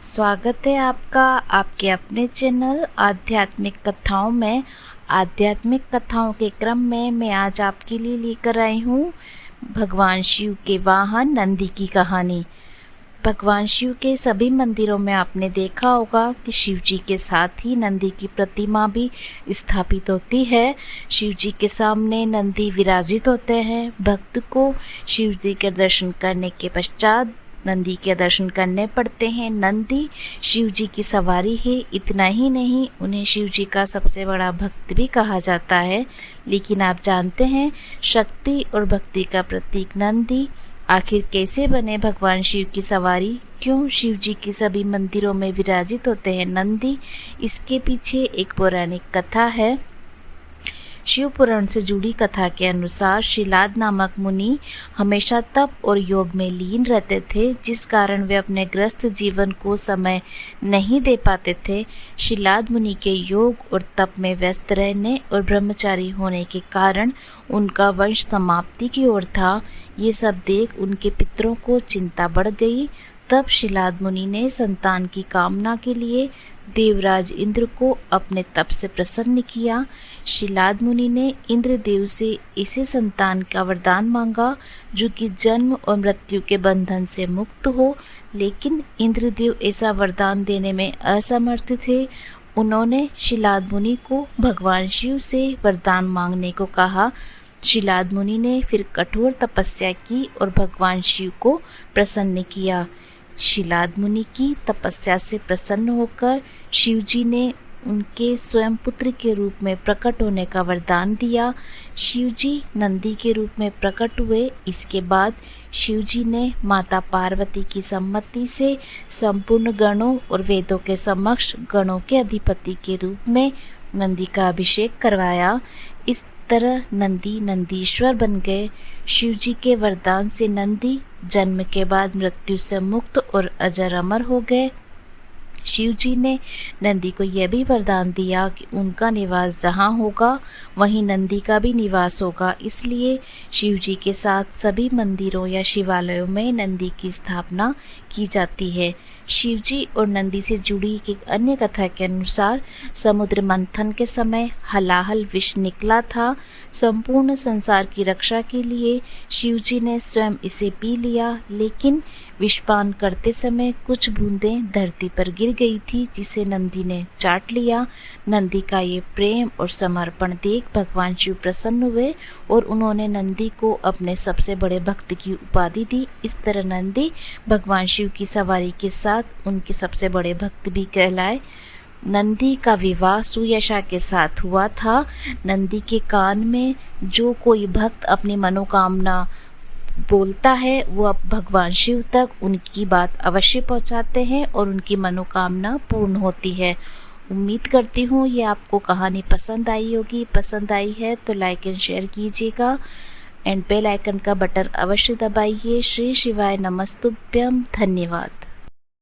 स्वागत है आपका आपके अपने चैनल आध्यात्मिक कथाओं में। आध्यात्मिक कथाओं के क्रम में मैं आज आपके लिए लेकर आई हूँ भगवान शिव के वाहन नंदी की कहानी। भगवान शिव के सभी मंदिरों में आपने देखा होगा कि शिव जी के साथ ही नंदी की प्रतिमा भी स्थापित होती है। शिव जी के सामने नंदी विराजित होते हैं। भक्त को शिव जी के दर्शन करने के पश्चात नंदी के दर्शन करने पड़ते हैं। नंदी शिव जी की सवारी है। इतना ही नहीं, उन्हें शिव जी का सबसे बड़ा भक्त भी कहा जाता है। लेकिन आप जानते हैं, शक्ति और भक्ति का प्रतीक नंदी आखिर कैसे बने भगवान शिव की सवारी? क्यों शिव जी के सभी मंदिरों में विराजित होते हैं नंदी? इसके पीछे एक पौराणिक कथा है। शिव पुराण से जुड़ी कथा के अनुसार शिलाद नामक मुनि हमेशा तप और योग में लीन रहते थे, जिस कारण वे अपने ग्रस्त जीवन को समय नहीं दे पाते थे। शिलाद मुनि के योग और तप में व्यस्त रहने और ब्रह्मचारी होने के कारण उनका वंश समाप्ति की ओर था। ये सब देख उनके पितरों को चिंता बढ़ गई। तब शिलाद मुनि ने संतान की कामना के लिए देवराज इंद्र को अपने तप से प्रसन्न किया। शिलाद मुनि ने इंद्रदेव से ऐसे संतान का वरदान मांगा जो कि जन्म और मृत्यु के बंधन से मुक्त हो, लेकिन इंद्रदेव ऐसा वरदान देने में असमर्थ थे। उन्होंने शिलाद मुनि को भगवान शिव से वरदान मांगने को कहा। शिलाद मुनि ने फिर कठोर तपस्या की और भगवान शिव को प्रसन्न किया। शिलाद मुनि की तपस्या से प्रसन्न होकर शिव जी ने उनके स्वयं पुत्र के रूप में प्रकट होने का वरदान दिया। शिव जी नंदी के रूप में प्रकट हुए। इसके बाद शिव जी ने माता पार्वती की सम्मति से संपूर्ण गणों और वेदों के समक्ष गणों के अधिपति के रूप में नंदी का अभिषेक करवाया। इस तरह नंदी नंदीश्वर बन गए। शिव जी के वरदान से नंदी जन्म के बाद मृत्यु से मुक्त और अजर अमर हो गए। शिव जी ने नंदी को यह भी वरदान दिया कि उनका निवास जहाँ होगा वहीं नंदी का भी निवास होगा। इसलिए शिव जी के साथ सभी मंदिरों या शिवालयों में नंदी की स्थापना की जाती है। शिव जी और नंदी से जुड़ी एक अन्य कथा के अनुसार समुद्र मंथन के समय हलाहल विष निकला था। संपूर्ण संसार की रक्षा के लिए शिव जी ने स्वयं इसे पी लिया, लेकिन विषपान करते समय कुछ बूंदें धरती पर गिर गई थी, जिसे नंदी ने चाट लिया। नंदी का ये प्रेम और समर्पण देख भगवान शिव प्रसन्न हुए और उन्होंने नंदी को अपने सबसे बड़े भक्त की उपाधि दी। इस तरह नंदी भगवान शिव की सवारी के साथ उनके सबसे बड़े भक्त भी कहलाए। नंदी का विवाह सुयशा के साथ हुआ था। नंदी के कान में जो कोई भक्त अपनी मनोकामना बोलता है, वो अब भगवान शिव तक उनकी बात अवश्य पहुंचाते हैं और उनकी मनोकामना पूर्ण होती है। उम्मीद करती हूँ ये आपको कहानी पसंद आई होगी। पसंद आई है तो लाइक एंड शेयर कीजिएगा एंड बेल आइकन का बटन अवश्य दबाइए। श्री शिवाय नमस्तुभ्यम। धन्यवाद।